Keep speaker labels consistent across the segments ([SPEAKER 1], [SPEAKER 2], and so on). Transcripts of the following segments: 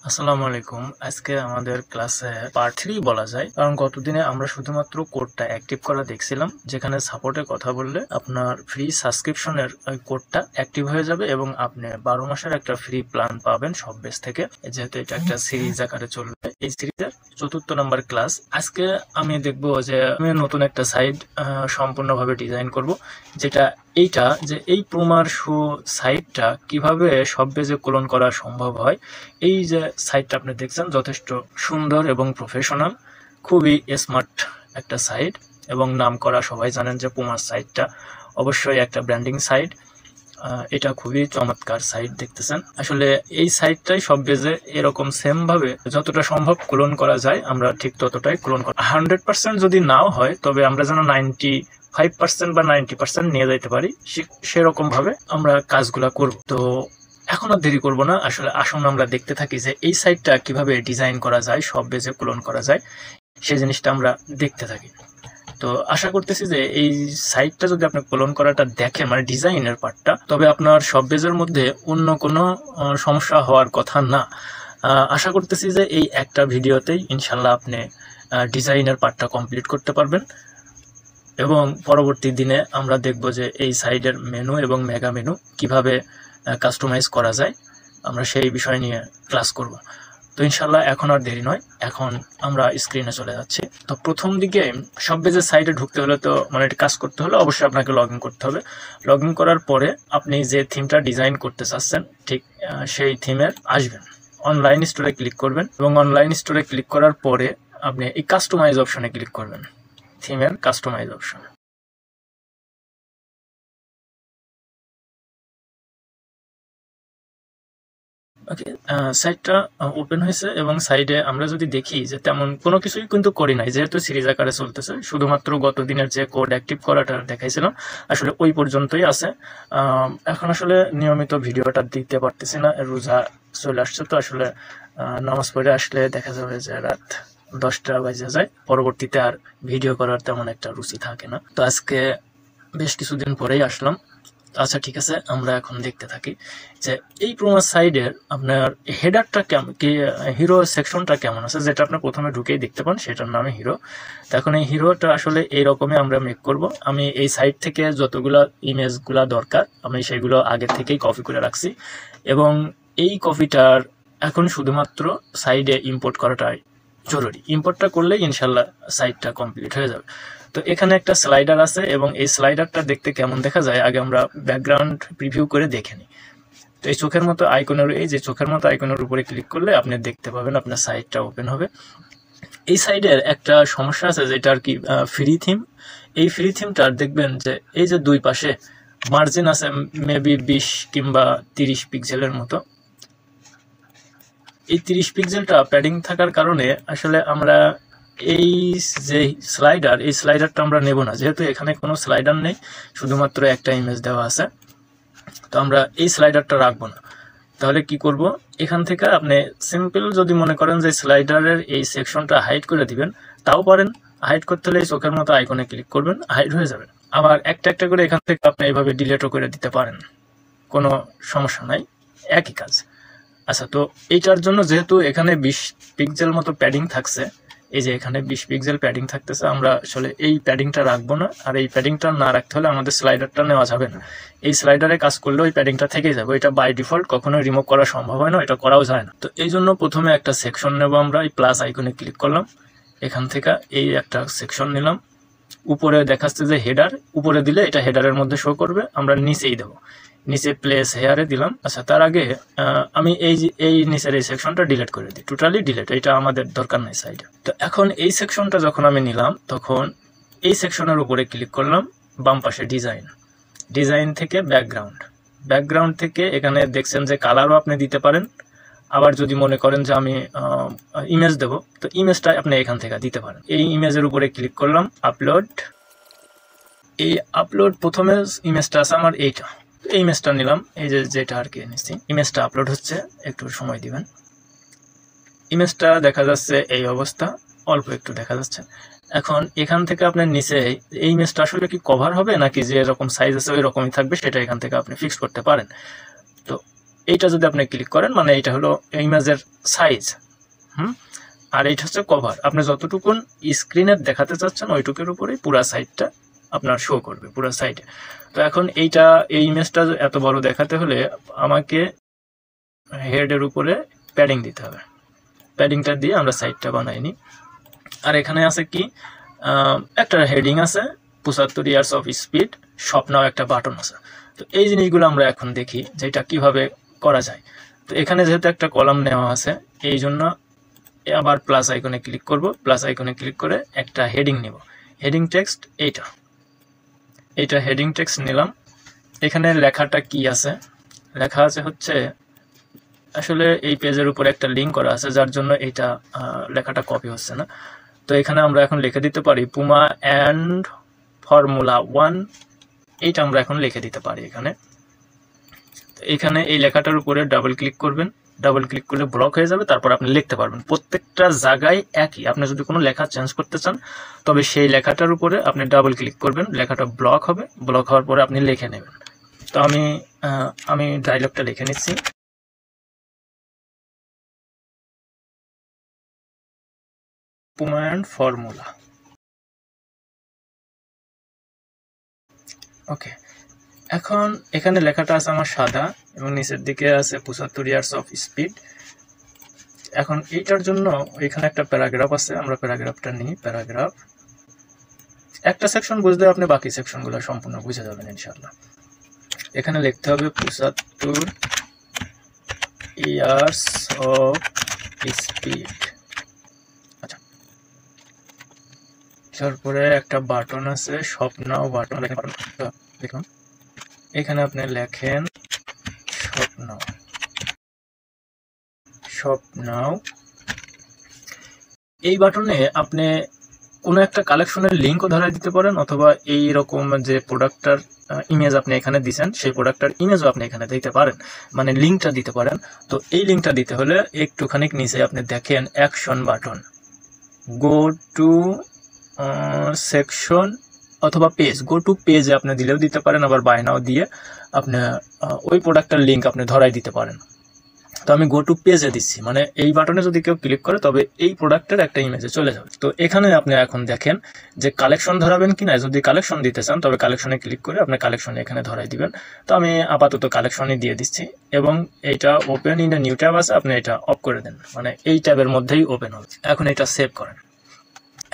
[SPEAKER 1] আসসালামু আলাইকুম। আজকে আমাদের ক্লাসে পার্ট 3 বলা যায়, কারণ গতদিনে আমরা শুধুমাত্র কোডটা অ্যাক্টিভ করা দেখছিলাম, যেখানে সাপোর্টের কথা বললে আপনার ফ্রি সাবস্ক্রিপশনের ওই কোডটা অ্যাক্টিভ হয়ে যাবে এবং আপনি 12 মাসের একটা ফ্রি প্ল্যান পাবেন সব বেস থেকে, যেহেতু এটা একটা সিরিজ আকারে চলবে। এই সিরিজের 4th নাম্বার ক্লাস। আজকে আমি দেখবো যে আমি নতুন একটা সাইট সম্পূর্ণভাবে ডিজাইন করব, যেটা এই প্রোমার শো সাইটটা কিভাবে সব পেজে ক্লোন করা সম্ভব হয়। এই যে সাইটটা আপনি দেখছেন যথেষ্ট সুন্দর এবং প্রফেশনাল, খুবই স্মার্ট একটা সাইট এবং নাম করা, সবাই জানেন যে পুমার সাইটটা অবশ্যই একটা ব্র্যান্ডিং সাইট। এটা খুবই চমৎকার সাইট দেখতেছেন। আসলে এই সাইটটাই সব পেজে এরকম সেম ভাবে যতটা সম্ভব ক্লোন করা যায় আমরা ঠিক ততটাই ক্লোন করা। 100% যদি নাও হয় তবে আমরা যেন 95% বা 90% নিয়ে যাইতে পারি, সেরকম ভাবে আমরা কাজগুলা করব। তো এখন আর দেরি করবো না, আসলে আসুন আমরা দেখতে থাকি যে এই সাইটটা কিভাবে ডিজাইন করা যায়, সব পেজে ক্লোন করা যায়, সেই জিনিসটা আমরা দেখতে থাকি। তো আশা করতেছি যে এই সাইটটা যদি আপনি ক্লোন করাটা দেখেন, মানে ডিজাইনের পার্টটা, তবে আপনার সব পেজের মধ্যে অন্য কোনো সমস্যা হওয়ার কথা না। আশা করতেছি যে এই একটা ভিডিওতেই ইনশাল্লাহ আপনি ডিজাইনের পার্টটা কমপ্লিট করতে পারবেন এবং পরবর্তী দিনে আমরা দেখব যে এই সাইটের মেনু এবং মেগা মেনু কিভাবে কাস্টমাইজ করা যায়, আমরা সেই বিষয় নিয়ে ক্লাস করব। তো ইনশাল্লাহ এখন আর দেরি নয়, এখন আমরা স্ক্রিনে চলে যাচ্ছি। তো প্রথম দিকে সব পেজের সাইটে ঢুকতে হলে, তো মানে কাজ করতে হলে অবশ্যই আপনাকে লগ ইন করতে হবে। লগ ইন করার পরে আপনি যে থিমটা ডিজাইন করতে চাচ্ছেন ঠিক সেই থিমের আসবেন, অনলাইন স্টোরে ক্লিক করবেন এবং অনলাইন স্টোরে ক্লিক করার পরে আপনি এই কাস্টমাইজ অপশনে ক্লিক করবেন, থিমের কাস্টমাইজ অপশন। ওকে, সাইটটা ওপেন হয়েছে এবং সাইডে আমরা যদি দেখি যে তেমন কোনো কিছুই কিন্তু করি নাই, যেহেতু সিরিজ আকারে চলতেছে। শুধুমাত্র গত দিনের যে কোড অ্যাক্টিভ করাটা দেখাইছিলাম আসলে ওই পর্যন্তই আছে। এখন আসলে নিয়মিত ভিডিওটা দিতে পারতেছি না, রোজা চলে আসছে, তো আসলে নামাজ পড়ে আসলে দেখা যাবে যে রাত 10টা বাজে যায়, পরবর্তীতে আর ভিডিও করার তেমন একটা রুচি থাকে না। তো আজকে বেশ কিছুদিন পরেই আসলাম। আচ্ছা ঠিক আছে, আমরা এখন দেখতে থাকি যে এই প্রোমো সাইডের আপনার হেডারটা কেমন, কি হিরো সেকশনটা কেমন আছে, যেটা আপনি প্রথমে ঢুকেই দেখতে পান, সেটার নামে হিরো। তো এখন এই হিরোটা আসলে এইরকমই আমরা মেক করব। আমি এই সাইট থেকে যতগুলা ইমেজগুলা দরকার আমি সেগুলো আগে থেকেই কপি করে রাখছি এবং এই কপিটার এখন শুধুমাত্র সাইডে ইম্পোর্ট করাটাই জরুরি। ইম্পোর্টটা করলে ইনশাল্লাহ সাইটটা কমপ্লিট হয়ে যাবে। তো এখানে একটা স্লাইডার আছে এবং এই স্লাইডারটা দেখতে কেমন দেখা যায় আগে আমরা ব্যাকগ্রাউন্ড প্রিভিউ করে দেখে নিই। তো এই চোখের মতো আইকনের, এই যে চোখের মতো আইকনের উপরে ক্লিক করলে আপনি দেখতে পাবেন আপনার সাইটটা ওপেন হবে। এই সাইডের একটা সমস্যা আছে, যেটা আর কি ফ্রি থিম। এই ফ্রি থিমটার দেখবেন যে এই যে দুই পাশে মার্জিন আছে মেবি 20 কিংবা 30 পিক্সেলের মতো। এই 30 পিক্সেলটা প্যাডিং থাকার কারণে আসলে আমরা এই যে স্লাইডার, এই স্লাইডারটা আমরা নেব না, যেহেতু এখানে কোনো স্লাইডার নেই, শুধুমাত্র একটা ইমেজ দেওয়া আছে। তো আমরা এই স্লাইডারটা রাখবো না। তাহলে কি করব, এখান থেকে আপনি সিম্পল যদি মনে করেন যে স্লাইডারের এই সেকশনটা হাইড করে দিবেন তাও পারেন। হাইড করতে হলে এই চোখের মতো আইকনে ক্লিক করবেন, হাইড হয়ে যাবে। আবার একটা একটা করে এখান থেকে আপনি এইভাবে ডিলেটও করে দিতে পারেন, কোনো সমস্যা নাই, একই কাজ। আচ্ছা, তো এইটার জন্য যেহেতু এখানে 20 পিক্সেল মতো প্যাডিং থাকছে, এই যে এখানে 20 পিক্সেল প্যাডিং থাকতেছে, আমরা আসলে এই প্যাডিংটা রাখবো না। আর এই প্যাডিংটা না রাখতে হলে আমাদের স্লাইডারটা নেওয়া যাবে না। এই স্লাইডারে কাজ করলে ওই প্যাডিংটা থেকেই যাবে, এটা বাই ডিফল্ট কখনো রিমুভ করা সম্ভব হয় না, এটা করাও যায় না। তো এই জন্য প্রথমে একটা সেকশন নেব আমরা, এই প্লাস আইকনে ক্লিক করলাম, এখান থেকে এই একটা সেকশন নিলাম। উপরে দেখাচ্ছে যে হেডার, উপরে দিলে এটা হেডারের মধ্যে শো করবে, আমরা নিচেই দেবো, নিচে প্লেস হেয়ারে দিলাম। আচ্ছা, তার আগে আমি এই নিচের এই সেকশনটা ডিলিট করে দিই, টোটালি ডিলিট, এটা আমাদের দরকার নাই সাইডে। তো এখন এই সেকশনটা যখন আমি নিলাম তখন এই সেকশনের উপরে ক্লিক করলাম, বাম পাশে ডিজাইন, ডিজাইন থেকে ব্যাকগ্রাউন্ড থেকে এখানে দেখছেন যে কালারও আপনি দিতে পারেন। আবার যদি মনে করেন যে আমি ইমেজ দেব, তো ইমেজটা আপনি এখান থেকে দিতে পারেন। এই ইমেজের উপরে ক্লিক করলাম, আপলোড। এই আপলোড প্রথমে ইমেজটা আছে আমার এইটা, এই ইমেজটা নিলাম, এই যে যেটা আর কি নিচ্ছি। ইমেজটা আপলোড হচ্ছে, একটু সময় দিবেন। ইমেজটা দেখা যাচ্ছে এই অবস্থা, অল্প একটু দেখা যাচ্ছে। এখন এখান থেকে আপনার নিচে এই ইমেজটা আসলে কি কভার হবে নাকি যে এরকম সাইজ আছে ওই রকমই থাকবে, সেটা এখান থেকে আপনি ফিক্স করতে পারেন। তো এইটা যদি আপনি ক্লিক করেন মানে এটা হলো ইমেজের সাইজ, আর এইটা হচ্ছে কভার। আপনি যতটুকুন স্ক্রিনে দেখাতে চাচ্ছেন ওইটুকুর উপরেই পুরো সাইডটা আপনার শো করবে, পুরো সাইডে। তো এখন এই ইমেজটা এত বড় দেখাতে হলে আমাকে হেডের উপরে প্যাডিং দিতে হবে। প্যাডিংটা দিয়ে আমরা সাইডটা বানাই নি। আর এখানে আছে কি একটা হেডিং আছে 75 ইয়ার্স অফ স্পিড, স্বপ্নাও একটা বাটন আছে। তো এই জিনিসগুলো আমরা এখন দেখি যে এটা কিভাবে করা যায়। তো এখানে যেহেতু একটা কলাম নেওয়া আছে এই জন্য আবার প্লাস আইকনে ক্লিক করব। প্লাস আইকনে ক্লিক করে একটা হেডিং নিব, হেডিং টেক্সট এইটা হেডিং টেক্সট নিলাম। এখানে লেখাটা কি আছে, লেখা আছে হচ্ছে আসলে এই পেজের উপরে একটা লিঙ্ক করা আছে যার জন্য এটা লেখাটা কপি হচ্ছে না। তো এখানে আমরা এখন লিখে দিতে পারি পুমা অ্যান্ড ফর্মুলা 1, এইটা আমরা এখন লিখে দিতে পারি। এখানে এই লেখাটার উপরে ডাবল ক্লিক করবেন, ডাবল ক্লিক করলে ব্লক হয়ে যাবে, তারপর আপনি লিখতে পারবেন। প্রত্যেকটা জায়গায় একই, আপনি যদি কোনো লেখা চেঞ্জ করতে চান তবে সেই লেখাটার উপরে আপনি ডাবল ক্লিক করবেন, লেখাটা ব্লক হবে, ব্লক হওয়ার পরে আপনি লিখে নেবেন। তো আমি ডায়লগটা লিখে নিচ্ছি। পুমা অ্যান্ড ফর্মুলা, ওকে। এখন এখানে লেখাটা আছে আমার সাদা এবং নিচের দিকে আছে 75 ইয়ার্স অফ স্পিড। এখন এইটার জন্য এখানে একটা প্যারাগ্রাফ আছে, আমরা প্যারাগ্রাফটা নিই। প্যারাগ্রাফ একটা সেকশন বুঝলে আপনি বাকি সেকশনগুলো সম্পূর্ণ বুঝে যাবেন ইনশাআল্লাহ। এখানে লিখতে হবে 75 ইয়ার্স অফ স্পিড। আচ্ছা, তারপরে একটা বাটন আছে স্বপ্নাও বাটন, দেখুন এখানে আপনি লেখেন স্বপ্নাও। এই বাটনে আপনি কোনো একটা কালেকশনের লিঙ্কও ধরাই দিতে পারেন, অথবা এই রকম যে প্রোডাক্টটার ইমেজ আপনি এখানে দিচ্ছেন সেই প্রোডাক্টটার ইমেজও আপনি এখানে দিতে পারেন, মানে লিঙ্কটা দিতে পারেন। তো এই লিঙ্কটা দিতে হলে একটুখানি নিচে আপনি দেখেন action button, go to section অথবা পেজ, গো টু পেজে আপনি দিলেও দিতে পারেন, আবার বাই নাও দিয়ে আপনি ওই প্রোডাক্টটার লিঙ্ক আপনি ধরাই দিতে পারেন। তো আমি গো টু পেজে দিচ্ছি, মানে এই বাটনে যদি কেউ ক্লিক করে তবে এই প্রোডাক্টের একটা ইমেজে চলে যাবে। তো এখানে আপনি এখন দেখেন যে কালেকশন ধরাবেন কিনা। যদি কালেকশন দিতে চান তবে কালেকশনে ক্লিক করে আপনি কালেকশনে এখানে ধরাই দিবেন। তো আমি আপাতত কালেকশনই দিয়ে দিচ্ছি এবং এইটা open in a new tab আছে, আপনি এটা অফ করে দেন, মানে এই ট্যাবের মধ্যেই ওপেন হবে। এখন এটা সেভ করেন।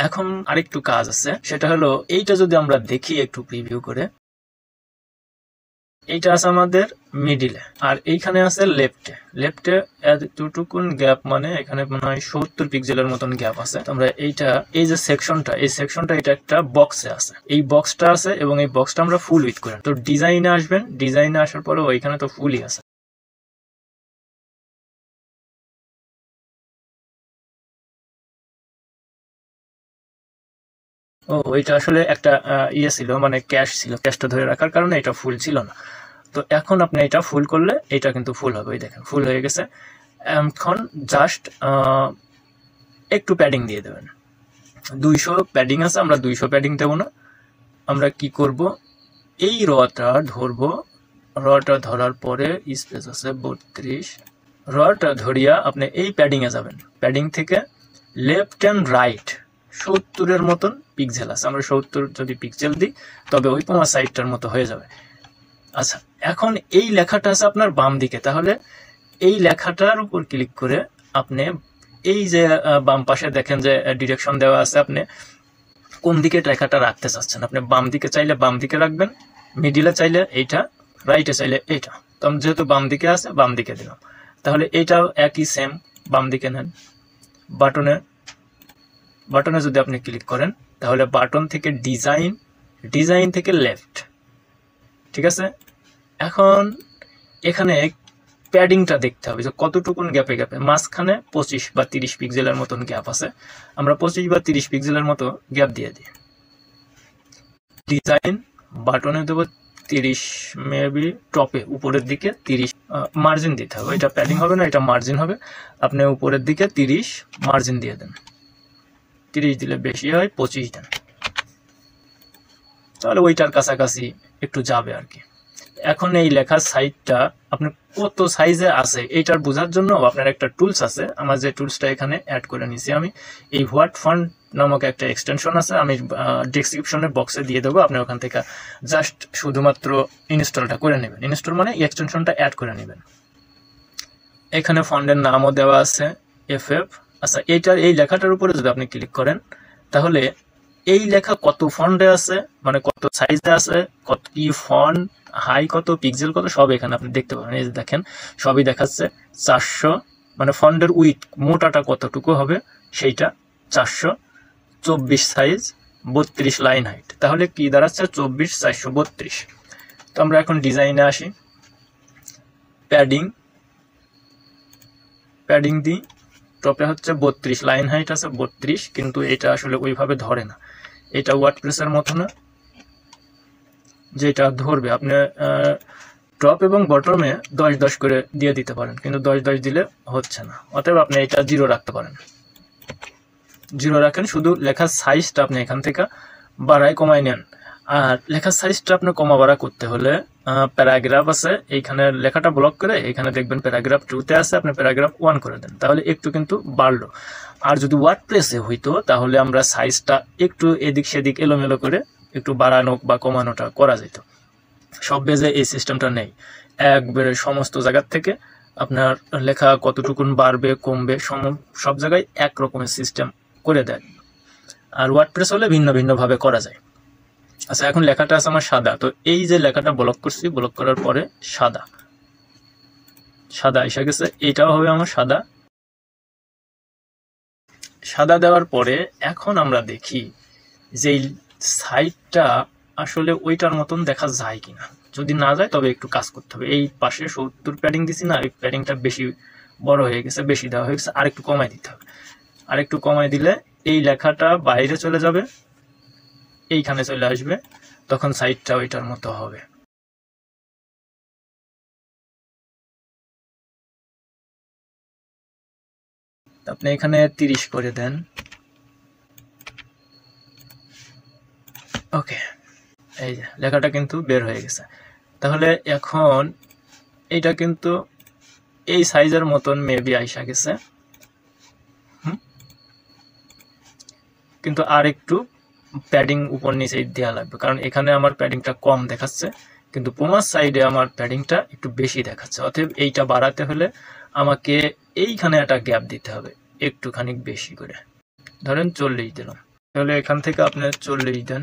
[SPEAKER 1] এখন আরেকটু কাজ আছে, সেটা হলো এইটা যদি আমরা দেখি একটু প্রিভিউ করে, এইটা আছে আমাদের মিডিলে আর এইখানে আছে লেফটে এতটুকুন গ্যাপ, মানে এখানে মনে হয় 70 পিক্সেলের মতন গ্যাপ আছে। আমরা এইটা এই যে সেকশনটা, এই সেকশনটা এটা একটা বক্সে আছে, এই বক্সটা আছে এবং এই বক্সটা আমরা ফুল উইথ করেন। তো ডিজাইনে আসবেন, ডিজাইনে আসার পরে ওইখানে তো ফুলই আছে। ও এটা আসলে একটা ইয়ে ছিল, মানে ক্যাশ ছিল, ক্যাশটা ধরে রাখার কারণে এটা ফুল ছিল না। তো এখন আপনি এটা ফুল করলে এটা কিন্তু ফুল হবে, দেখেন ফুল হয়ে গেছে। এখন জাস্ট একটু প্যাডিং দিয়ে দেবেন, 200 প্যাডিং আছে, আমরা 200 প্যাডিং দেবো না। আমরা কি করব, এই রটা ধরবো, রটা ধরার পরে স্পেস আছে 32, রটা ধরিয়া আপনি এই প্যাডিংয়ে যাবেন। প্যাডিং থেকে লেফট অ্যান্ড রাইট 70-এর মতন পিক্সেল আছে, আমরা 70 যদি পিক্সেল দিই তবে ওই পোমা সাইডটার মতো হয়ে যাবে। আচ্ছা, এখন এই লেখাটা আছে আপনার বাম দিকে, তাহলে এই লেখাটার উপর ক্লিক করে আপনি এই যে বাম পাশে দেখেন যে ডিরেকশন দেওয়া আছে, আপনি কোন দিকে লেখাটা রাখতে চাচ্ছেন। আপনি বাম দিকে চাইলে বাম দিকে রাখবেন, মিডিলে চাইলে এইটা, রাইটে চাইলে এইটা। তো আমি যেহেতু বাম দিকে আছে বাম দিকে দিলাম, তাহলে এইটাও একই সেম, বাম দিকে নেন। বাটনে যদি আপনি ক্লিক করেন তাহলে বাটন থেকে ডিজাইন থেকে লেফট, ঠিক আছে। এখন এখানে প্যাডিংটা দেখতে হবে যে কতটুকুন গ্যাপে মাঝখানে 25 বা 30 পিক্সেলের মতন গ্যাপ আছে, আমরা 25 বা 30 পিক্সেলের মতো গ্যাপ দিয়ে দিই। ডিজাইন বাটনে দেবো 30, মেবি টপে উপরের দিকে 30 মার্জিন দিতে হবে, এটা প্যাডিং হবে না, এটা মার্জিন হবে। আপনি উপরের দিকে 30 মার্জিন দিয়ে দেন, 30 দিলে বেশি হয়, 25 দেন, তাহলে ওইটার কাছাকাছি একটু যাবে আর কি। এখন এই লেখার সাইজটা আপনার কত সাইজে আছে এইটার বোঝার জন্য আপনার একটা টুলস আছে। আমার যে টুলসটা এখানে অ্যাড করে নিছি আমি, এই হোয়াট ফন্ট নামক একটা এক্সটেনশন আছে, আমি ডেসক্রিপশনের বক্সে দিয়ে দেবো। আপনি ওখান থেকে জাস্ট শুধুমাত্র ইনস্টলটা করে নেবেন। ইনস্টল মানে এক্সটেনশনটা অ্যাড করে নেবেন। এখানে ফন্টের নামও দেওয়া আছে FF। আচ্ছা, এই লেখাটার উপরে যদি আপনি ক্লিক করেন তাহলে এই লেখা কত ফন্টে আছে, মানে কত সাইজে আছে, কত কি ফন্ট হাই, কত পিক্সেল, কত সব এখানে আপনি দেখতে পাবেন। এই যে দেখেন সবই দেখাচ্ছে 400, মানে ফন্টের উইথ মোটাটা কতটুকু হবে সেইটা 424 সাইজ, 32 লাইন হাইট। তাহলে কি দাঁড়াচ্ছে 24 432। তো আমরা এখন ডিজাইনে আসি। প্যাডিং দিই, টপে হচ্ছে 32 লাইন হাইট আছে 32, কিন্তু এটা আসলে ওইভাবে ধরে না। এটা ওয়ার্ডপ্রেসের মতো না যেটা ধরবে। আপনি টপ এবং বটমে 10-10 করে দিয়ে দিতে পারেন, কিন্তু 10-10 দিলে হচ্ছে না। অতএব আপনি এটা 0 রাখতে পারেন। 0 রাখেন, শুধু লেখার সাইজটা আপনি এখান থেকে বাড়ায় কমায় নেন। আর লেখার সাইজটা আপনার কমা বাড়া করতে হলে প্যারাগ্রাফ আছে, এইখানে লেখাটা ব্লক করে এখানে দেখবেন প্যারাগ্রাফ 2-তে আছে, আপনি প্যারাগ্রাফ 1 করে দেন, তাহলে একটু কিন্তু বাড়লো। আর যদি ওয়ার্ডপ্রেসে হইতো তাহলে আমরা সাইজটা একটু এদিক সেদিক এলোমেলো করে একটু বাড়ানো বা কমানোটা করা যেত। সব পেজে এই সিস্টেমটা নেই। একবারে সমস্ত জায়গার থেকে আপনার লেখা কতটুকুন বাড়বে কমবে সব জায়গায় এক রকমের সিস্টেম করে দেয়। আর ওয়ার্ডপ্রেস হলে ভিন্ন ভিন্নভাবে করা যায়। আচ্ছা, এখন লেখাটা আছে আমার সাদা। তো এই যে লেখাটা ব্লক করছি, ব্লক করার পরে সাদা এসে গেছে, এটাও হবে আমার সাদা দেওয়ার পরে এখন আমরা দেখি যে সাইডটা আসলে ওইটার মতন দেখা যায় কিনা। যদি না যায় তবে একটু কাজ করতে হবে। এই পাশে 70 প্যাডিং দিছি না, এই প্যাডিংটা বেশি বড় হয়ে গেছে, বেশি দেওয়া হয়ে গেছে, আর একটু কমাই দিতে হবে। আর একটু কমাই দিলে এই লেখাটা বাইরে চলে যাবে, এইখানে চলে আসবে, তখন সাইডটা ওইটার মতো হবে। আপনি এখানে 30 করে দেন। ওকে, এই যে লেখাটা কিন্তু বের হয়ে গেছে। তাহলে এখন এইটা কিন্তু এই সাইজের মতন মেবি আইসা গেছে, কিন্তু আর একটু প্যাডিং উপর নিচে দেওয়া লাগবে, কারণ এখানে আমার প্যাডিংটা কম দেখাচ্ছে, কিন্তু পোমার সাইডে আমার প্যাডিংটা একটু বেশি দেখাচ্ছে। অতএব এইটা বাড়াতে হলে আমাকে এইখানে একটা গ্যাপ দিতে হবে একটুখানি বেশি করে, ধরেন 40 দিলাম। তাহলে এখান থেকে আপনি 40 দেন,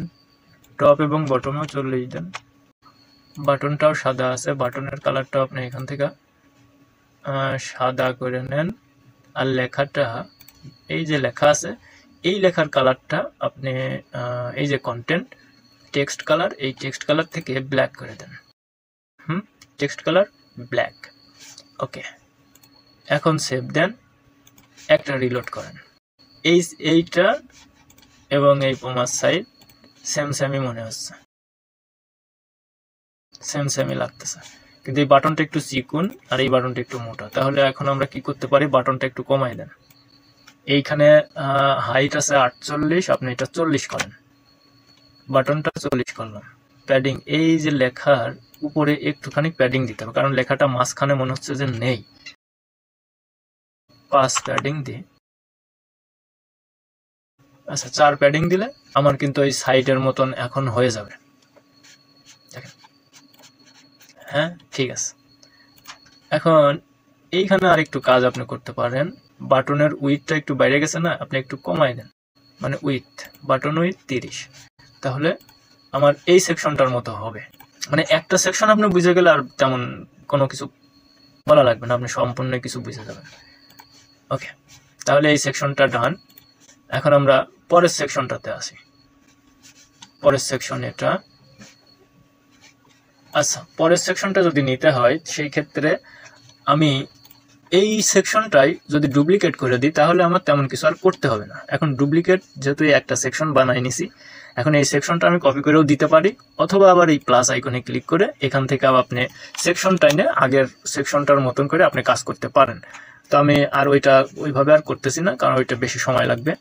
[SPEAKER 1] টপ এবং বটমেও 40 দেন। বাটনটাও সাদা আছে, বাটনের কালারটাও আপনি এখান থেকে সাদা করে নেন। আর লেখাটা, এই যে লেখা আছে এই লেখার কালারটা আপনি এই যে কন্টেন্ট টেক্সট কালার, এই টেক্সট কালার থেকে ব্ল্যাক করে দেন। Text colour black. ওকে, এখন সেভ দেন, একটা রিলোড করেন। এইটা এবং এই পোমার সাইড সেমই মনে হচ্ছে, সেমই লাগতেছে, কিন্তু এই বাটনটা একটু চিকুন আর এই বাটনটা একটু মোটা। তাহলে এখন আমরা কি করতে পারি, বাটনটা একটু কমাই দেন। এইখানে হাইট আছে 48, আপনি এটা 40 করেন, বাটনটা 40 করলাম। প্যাডিং, এই যে লেখার উপরে একটুখানি প্যাডিং দিতে হবে, কারণ লেখাটা মাঝখানে মনে হচ্ছে যে নেই। 5 প্যাডিং দিই। আচ্ছা, 4 প্যাডিং দিলে আমার কিন্তু এই সাইডের মতন এখন হয়ে যাবে। দেখেন, হ্যাঁ ঠিক আছে। এখন এইখানে আর একটু কাজ আপনি করতে পারেন। বাটনের উইথটা একটু বাইরে গেছে না, আপনি একটু কমাই দেন, মানে বাটন উইথ 30। তাহলে আমার এই সেকশনটার মতো হবে। মানে একটা সেকশন আপনি বুঝে গেলে আর তেমন কোনো কিছু বলা লাগবে না, আপনি সম্পূর্ণ কিছু বুঝে যাবেন। ওকে, তাহলে এই সেকশনটা ডান। এখন আমরা পরের সেকশনটাতে আসি। পরের সেকশন এটা। আচ্ছা, পরের সেকশনটা যদি নিতে হয় সেই ক্ষেত্রে আমি এই সেকশনটাই যদি ডুপ্লিকেট করে দিই তাহলে আমার তেমন কিছু আর করতে হবে না। এখন ডুপ্লিকেট যেহেতু একটা সেকশন বানাই নিছি, এখন এই সেকশনটা আমি কপি করেও দিতে পারি, অথবা আবার এই প্লাস আইকনে ক্লিক করে এখান থেকে আপনি সেকশনটা এনে আগের সেকশনটার মতন করে আপনি কাজ করতে পারেন। তো আমি আর ওইভাবে আর করতেছি না, কারণ ওইটা বেশি সময় লাগবে।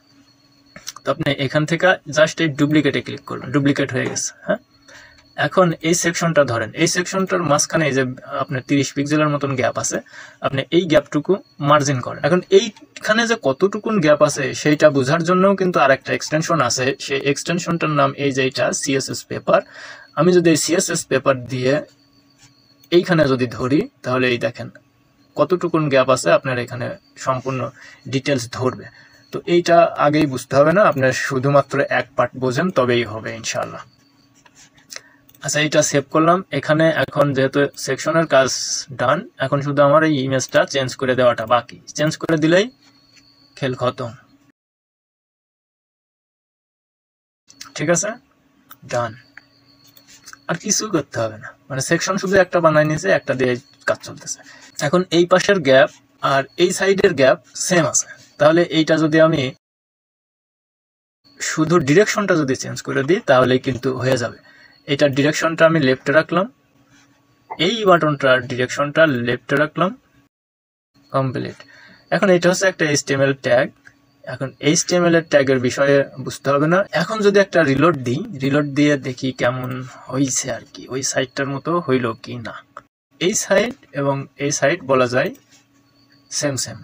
[SPEAKER 1] তো আপনি এখান থেকে জাস্ট এই ডুপ্লিকেটে ক্লিক করবেন, ডুপ্লিকেট হয়ে গেছে। হ্যাঁ, এখন এই সেকশনটা ধরেন, এই সেকশনটার মাঝখানে এই যে আপনার 30 পিক্সেলের মতন গ্যাপ আছে, আপনি এই গ্যাপটুকু মার্জিন করেন। এখন এইখানে যে কতটুকুন গ্যাপ আছে সেইটা বোঝার জন্যও কিন্তু আরেকটা এক্সটেনশন আছে, সেই এক্সটেনশনটার নাম এই যে এটা সিএসএস পেপার। আমি যদি এই সিএসএস পেপার দিয়ে এইখানে যদি ধরি তাহলে এই দেখেন কতটুকুন গ্যাপ আছে আপনার এখানে সম্পূর্ণ ডিটেলস ধরবে। তো এইটা আগেই বুঝতে হবে না, আপনার শুধুমাত্র এক পার্ট বোঝেন তবেই হবে ইনশাআল্লাহ। আচ্ছা, এটা সেভ করলাম। এখানে এখন যেহেতু সেকশনের কাজ ডান, এখন শুধু আমার এই ইমেজটা চেঞ্জ করে দেওয়াটা বাকি। চেঞ্জ করে দিলেই খেল খতম। ঠিক আছে, ডান। আর কিছু করতে হবে না, মানে সেকশন শুধু একটা বানাই নিয়েছে, একটা দিয়ে কাজ চলতেছে। এখন এই পাশের গ্যাপ আর এই সাইডের গ্যাপ সেম আছে, তাহলে এইটা যদি আমি শুধু ডিরেকশনটা যদি চেঞ্জ করে দিই তাহলে কিন্তু হয়ে যাবে। এটার ডিরেকশনটা আমি লেফটে রাখলাম, এই বাটনটার ডিরেকশনটা লেফটে রাখলাম, কমপ্লিট। এখন এটা হচ্ছে একটা HTML ট্যাগ। এখন HTML এর ট্যাগের বিষয়ে বুঝতে হবে না। এখন যদি একটা রিলোড দিই, রিলোড দিয়ে দেখি কেমন হয়েছে আর কি, ওই সাইডটার মতো হইল কি না। এই সাইড এবং এই সাইড বলা যায় সেম সেম,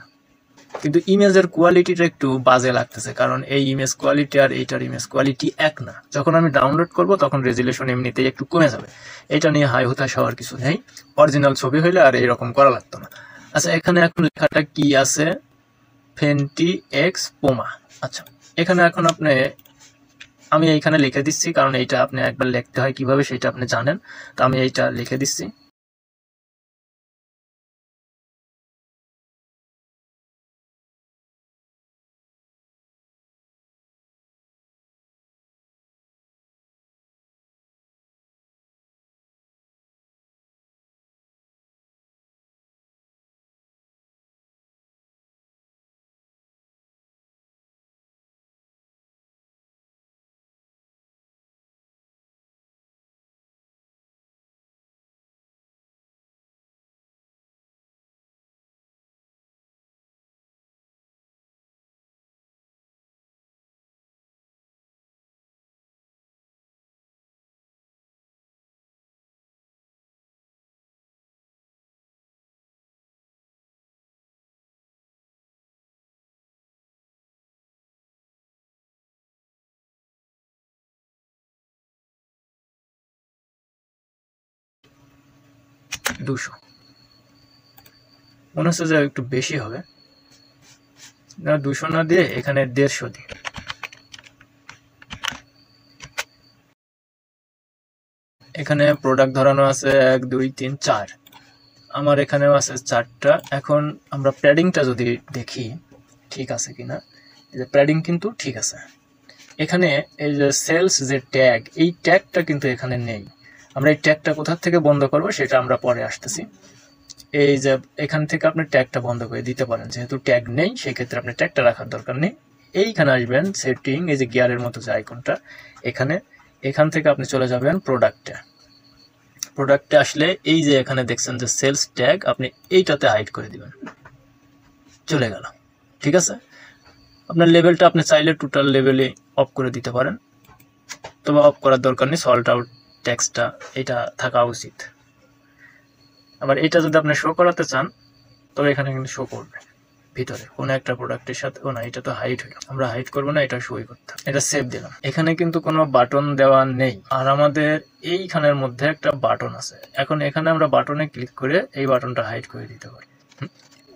[SPEAKER 1] কিন্তু ইমেজের কোয়ালিটিটা একটু বাজে লাগতেছে, কারণ এই ইমেজ কোয়ালিটি আর এইটার ইমেজ কোয়ালিটি এক না। যখন আমি ডাউনলোড করব তখন রেজুলেশন এমনিতেই একটু কমে যাবে। এটা নিয়ে হাই হতাশ হওয়ার কিছু নেই, অরিজিনাল ছবি হইলে আর এইরকম করা লাগতো না। আচ্ছা, এখানে এখন লেখাটা কি আছে, ফেন্টি এক্স পোমা। আচ্ছা, এখানে এখন আমি এইখানে লিখে দিচ্ছি, কারণ এইটা আপনি একবার লিখতে হয় কিভাবে সেটা আপনি জানেন, তো আমি এইটা লিখে দিচ্ছি। দুশো মনে হচ্ছে যে একটু বেশি হবে না, 200 না দিয়ে এখানে 150 দিই। এখানে প্রোডাক্ট ধরানো আছে 1 2 3 4, আমার এখানেও আছে 4টা। এখন আমরা প্যাডিংটা যদি দেখি ঠিক আছে কিনা, এই যে প্যাডিং কিন্তু ঠিক আছে। এখানে এই যে সেলস যে ট্যাগ, এই ট্যাগটা কিন্তু এখানে নেই। আমরা এই ট্যাগটা কোথা থেকে বন্ধ করব সেটা আমরা পরে আসতেছি। এই যে এখান থেকে আপনি ট্যাগটা বন্ধ করে দিতে পারেন, যেহেতু ট্যাগ নেই সেই ক্ষেত্রে আপনি ট্যাগটা রাখার দরকার নেই। এইখানে আসবেন সেটিং, এই যে গিয়ারের মতো যে আইকনটা এখানে, এখান থেকে আপনি চলে যাবেন প্রোডাক্টে আসলে এই যে এখানে দেখছেন যে সেলস ট্যাগ, আপনি এইটাতে হাইড করে দিবেন, চলে গেল। ঠিক আছে, আপনার লেভেলটা আপনি চাইলে টোটাল লেভেলে অফ করে দিতে পারেন, তবে অফ করার দরকার নেই, সল্ট আউট টেক্সটটা এটা থাকা উচিত। আবার এটা যদি আপনি শো করাতে চান তবে এখানে কিন্তু শো করবে ভিতরে কোনো একটা প্রোডাক্টের সাথে। ও না, এটা তো হাইড হলো, আমরা হাইড করবো না, এটা শোই করতে। এটা সেভ দিলাম। এখানে কিন্তু কোনো বাটন দেওয়া নেই, আর আমাদের এইখানের মধ্যে একটা বাটন আছে। এখন এখানে আমরা বাটনে ক্লিক করে এই বাটনটা হাইড করে দিতে পারি।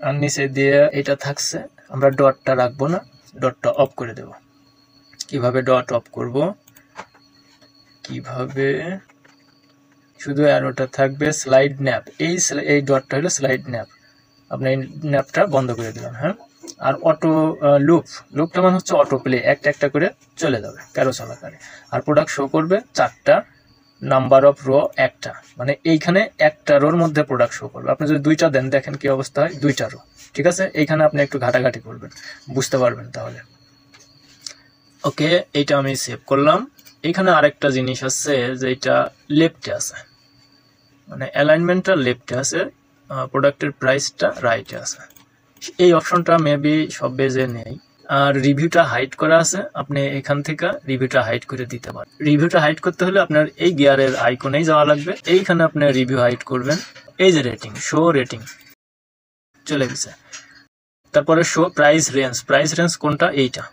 [SPEAKER 1] আর নিচে দিয়ে এটা থাকছে, আমরা ডটটা রাখবো না, ডটটা অফ করে দেব। কিভাবে ডট অফ করব, কিভাবে, শুধু অ্যারোটা থাকবে স্লাইড ন্যাপ, এই ডটটা হলো স্লাইড ন্যাপ, আপনি এই ন্যাপটা বন্ধ করে দিলাম। হ্যাঁ, আর অটো লুপটা মানে হচ্ছে অটো প্লে, একটা একটা করে চলে যাবে ক্যারোসেল আকারে। আর প্রোডাক্ট শো করবে 4টা, নাম্বার অফ রো 1টা, মানে এইখানে একটা রোর মধ্যে প্রোডাক্ট শো করবে। আপনি যদি 2টা দেন দেখেন কি অবস্থা হয়, 2টা রো। ঠিক আছে, এইখানে আপনি একটু ঘাটাঘাটি করবেন, বুঝতে পারবেন তাহলে। ওকে, এইটা আমি সেভ করলাম। এখানে আরেকটা জিনিস আছে যে এটা লেফটে আছে, মানে অ্যালাইনমেন্টটা লেফটে আছে, প্রোডাক্টের প্রাইসটা রাইটে আছে। এই অপশনটা মেবি সব বেজে নেই, আর রিভিউটা হাইড করা আছে, আপনি এখান থেকে রিভিউটা হাইড করে দিতে পারেন। রিভিউটা হাইড করতে হলে আপনার এই গিয়ারের আইকনেই যাওয়া লাগবে, এইখানে আপনি রিভিউ হাইড করবেন। এই যে রেটিং, শো রেটিং চলে গেছে। তারপরে show price range, price range কোনটা, এইটা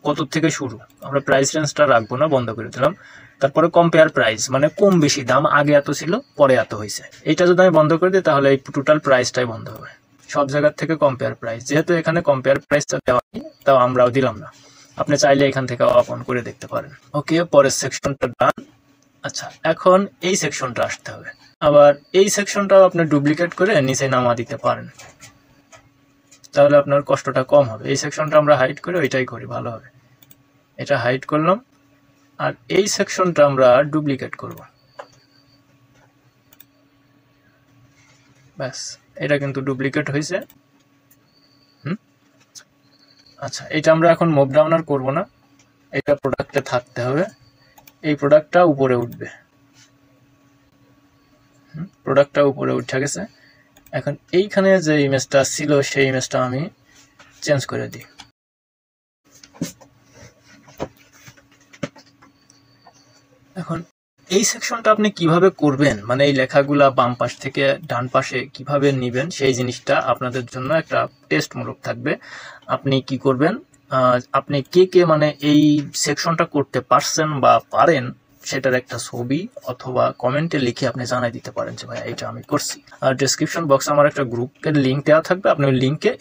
[SPEAKER 1] কত থেকে শুরু, আমরা প্রাইস রেঞ্জটা রাখবো না, বন্ধ করে দিলাম। তারপরে কম্পেয়ার প্রাইস, মানে কম বেশি দাম, আগে এত ছিল পরে এত হয়েছে, এটা যদি আমি বন্ধ করে দিই তাহলে এই টোটাল প্রাইসটাই বন্ধ হবে, সব জায়গার থেকে কম্পেয়ার প্রাইস। যেহেতু এখানে কম্পেয়ার প্রাইসটা দেওয়া নেই তাও আমরাও দিলাম না, আপনি চাইলে এখান থেকে অফ অন করে দেখতে পারেন। ওকে, পরের সেকশনটা ডান। আচ্ছা, এখন এই সেকশনটা আসতে হবে। আবার এই সেকশনটাও আপনি ডুপ্লিকেট করে নিচে নামা দিতে পারেন, তাহলে আপনার কষ্টটা কম হবে। এই সেকশনটা আমরা হাইড করে ওইটাই করি, ভালো হবে। এটা হাইড করলাম, আর এই সেকশনটা আমরা ডুপ্লিকেট করব, ব্যাস। এটা কিন্তু ডুপ্লিকেট হয়েছে। আচ্ছা, এটা আমরা এখন মুভ ডাউন আর করবো না, এটা প্রোডাক্টে থাকতে হবে, এই প্রোডাক্টটা উপরে উঠবে। প্রোডাক্টটা উপরে উঠে গেছে। এখন এইখানে যে ইমেজটা ছিল সেই ইমেজটা আমি চেঞ্জ করে দিই। এখন এই সেকশনটা আপনি কিভাবে করবেন, মানে এই লেখাগুলা বাম পাশ থেকে ডান পাশে কিভাবে নিবেন, সেই জিনিসটা আপনাদের জন্য একটা টেস্টমূলক থাকবে। আপনি কি করবেন, আপনি কে কে মানে এই সেকশনটা করতে পারছেন বা পারেন সেটার একটা ছবি অথবা কমেন্টে লিখে আপনি জানাই দিতে পারেন যে ভাই এটা আমি করছি। আর ডেসক্রিপশন বক্সে আমার একটা গ্রুপের লিঙ্ক দেওয়া থাকবে, আপনি ওই লিঙ্কে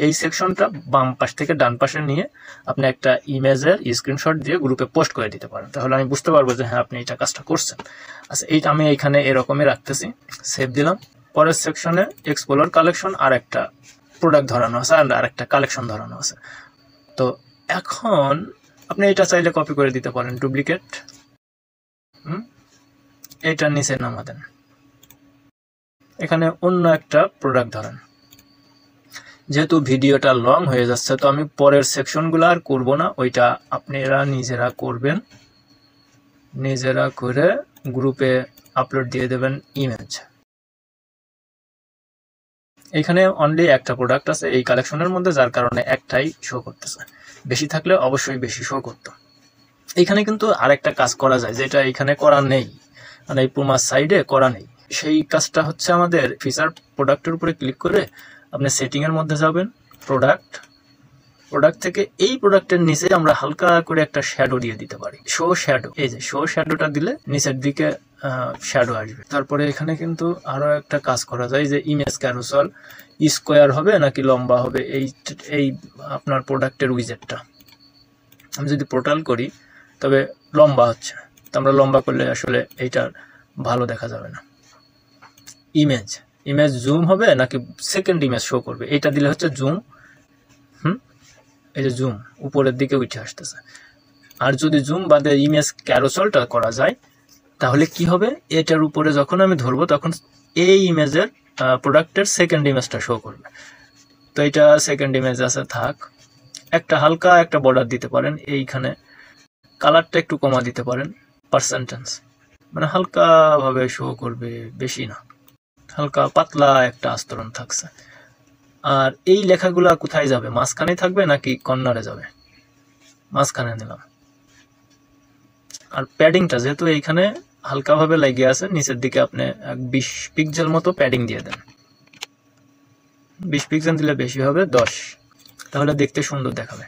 [SPEAKER 1] এই সেকশনটা বাম পাশ থেকে ডান পাশে নিয়ে আপনি একটা ইমেজের স্ক্রিনশট দিয়ে গ্রুপে পোস্ট করে দিতে পারেন, তাহলে আমি বুঝতে পারবো যে হ্যাঁ আপনি এটা কাজটা করছেন। আচ্ছা, এইটা আমি এখানে এরকমই রাখতেছি, সেভ দিলাম। পরের সেকশনে এক্সপ্লোর কালেকশন আর একটা প্রোডাক্ট ধরানো আছে আর একটা কালেকশন ধরানো আছে। তো এখন আপনি এটা চাইলে কপি করে দিতে পারেন, ডুপ্লিকেট, এটা নিচে নামা দেন, এখানে অন্য একটা প্রোডাক্ট ধরেন। যেহেতু ভিডিওটা লং হয়ে যাচ্ছে তো আমি পরের সেকশনগুলো আর করব না, ওইটা আপনারা নিজেরা করবেন, নিজেরা করে গ্রুপে আপলোড দিয়ে দেবেন ইমেজ। এখানে অনলি একটা প্রোডাক্ট আছে এই কালেকশনের মধ্যে, যার কারণে একটাই শো করতেছে, বেশি থাকলে অবশ্যই বেশি শো করতো। এখানে কিন্তু আরেকটা কাজ করা যায় যেটা এখানে করা নেই, মানে এই পুমার সাইডে করা নেই। সেই কাজটা হচ্ছে আমাদের ফিচার প্রোডাক্টের উপরে ক্লিক করে আপনি সেটিং এর মধ্যে যাবেন, প্রোডাক্ট থেকে এই প্রোডাক্টের নিচে আমরা হালকা করে একটা শ্যাডো দিয়ে দিতে পারি, শো শ্যাডো। এই যে শো শ্যাডোটা দিলে নিচের দিকে শ্যাডো আসবে। তারপরে এখানে কিন্তু আরো একটা কাজ করা যায় যে ইমেজ ক্যারোসেল স্কোয়ার হবে নাকি লম্বা হবে, এই আপনার প্রোডাক্টের উইজেটটা আমি যদি পোর্টাল করি তবে লম্বা হচ্ছে, তো আমরা লম্বা করলে আসলে এইটা ভালো দেখা যাবে না। ইমেজ জুম হবে নাকি সেকেন্ড ইমেজ শো করবে, এটা দিলে হচ্ছে জুম। এই যে জুম উপরের দিকে উঠে আসতেছে। আর যদি জুম বাদে ইমেজ ক্যারোসেলটা করা যায় তাহলে কি হবে, এটার উপরে যখন আমি ধরবো তখন এই ইমেজের প্রোডাক্টের সেকেন্ড ইমেজটা শো করবে। তো এটা সেকেন্ড ইমেজ আছে, থাক। একটা হালকা একটা বর্ডার দিতে পারেন, এইখানে কালারটা একটু কমা দিতে পারেন, পার্সেন্টেজ মানে হালকা ভাবে শো করবে, বেশি না, হালকা পাতলা একটা আস্তরণ থাকছে। আর এই লেখাগুলা কোথায় যাবে, মাঝখানে থাকবে নাকি কর্নারে যাবে, মাঝখানে নিলাম। আর প্যাডিংটা যেহেতু এইখানে হালকা ভাবে লেগে আছে, নিচের দিকে আপনি 20 পিক্সেল মতো প্যাডিং দিয়ে দেন, 20 পিক্সেল দিলে বেশি হবে 10, তাহলে দেখতে সুন্দর দেখাবে।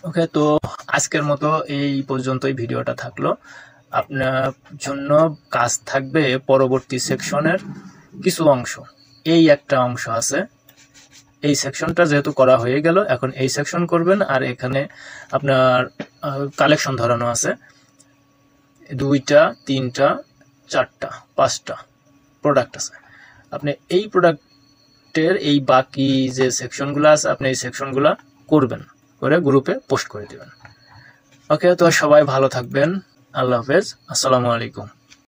[SPEAKER 1] ওকে, তো আজকের মতো এই পর্যন্তই ভিডিওটা থাকলো। আপনার জন্য কাজ থাকবে পরবর্তী সেকশনের কিছু অংশ, এই একটা অংশ আছে, এই সেকশনটা যেহেতু করা হয়ে গেল এখন এই সেকশন করবেন। আর এখানে আপনার কালেকশন ধরানো আছে 2টা 3টা 4টা 5টা প্রোডাক্ট আছে, আপনি এই প্রোডাক্টের এই বাকি যে সেকশনগুলো আছে আপনি এই সেকশনগুলো করবেন, করে গ্রুপে পোস্ট করে দিবেন। ওকে, তো সবাই ভালো থাকবেন, আল্লাহ হাফেজ, আসসালামু আলাইকুম।